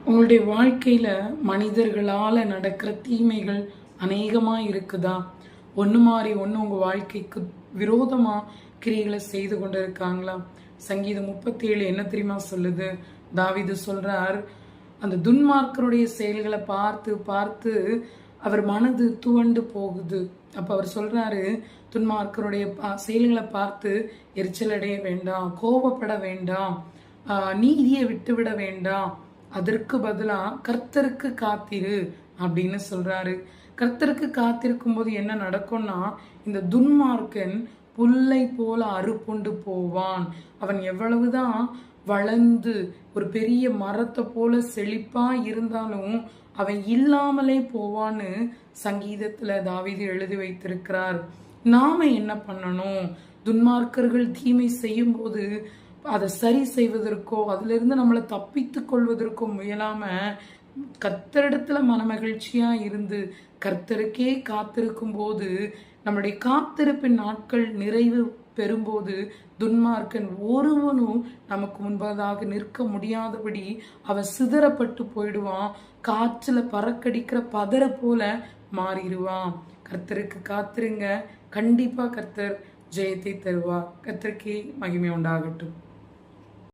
உங்களுடைய வாழ்க்கையில மனிதர்களால நடக்கிற தீமைகள் அநேகமா இருக்குதா? ஒண்ணு மாறி ஒண்ணு உங்க வாழ்க்கைக்கு விரோதமா கிரியைகளை செய்து கொண்டு இருக்காங்களா? சங்கீதம் 37 என்ன தெரியுமா சொல்லுது? தாவீது சொல்றார், அந்த துன்மார்க்கருடைய செயல்களை பார்த்து பார்த்து அவர் மனது துவண்டு போகுது. அப்ப அவர் சொல்றாரு, துன்மார்க்கருடைய செயல்களை பார்த்து எரிச்சல் அடைய வேண்டாம், கோபப்பட வேண்டாம், நீதியை விட்டுவிட வேண்டாம், அதற்கு பதிலா கர்த்தருக்கு காத்திரு அப்படின்னு சொல்றாரு. கர்த்தருக்கு காத்திருக்கும் போது என்ன நடக்கும்னா, இந்த துன்மார்க்கன் புல்லை போல அறுப்புண்டு போவான். அவன் எவ்வளவுதான் வளர்ந்து ஒரு பெரிய மரத்தை போல செழிப்பா இருந்தாலும் அவன் இல்லாமலே போவான்னு சங்கீதத்துல தாவீது எழுதி வைத்திருக்கிறார். நாம என்ன பண்ணணும்? துன்மார்க்கர்கள் தீமை செய்யும் போது அதை சரி செய்வதற்கோ அதுல இருந்து நம்மளை தப்பித்து கொள்வதற்கோ முயலாம கர்த்தரிடத்துல மனமகிழ்ச்சியா இருந்து கர்த்தருக்கே காத்திருக்கும் போது, நம்மளுடைய காத்திருப்பின் நாட்கள் நிறைவு பெறும்போது துன்மார்க்கன் ஒருவனும் நமக்கு முன்பதாக நிற்க முடியாதபடி அவன் சிதறப்பட்டு போயிடுவான். காற்றுல பறக்கடிக்கிற பதற போல மாறிடுவான். கர்த்தருக்கு காத்திருங்க, கண்டிப்பா கர்த்தர் ஜெயத்தை தருவார். கர்த்தருக்கே மகிமை உண்டாகட்டும்.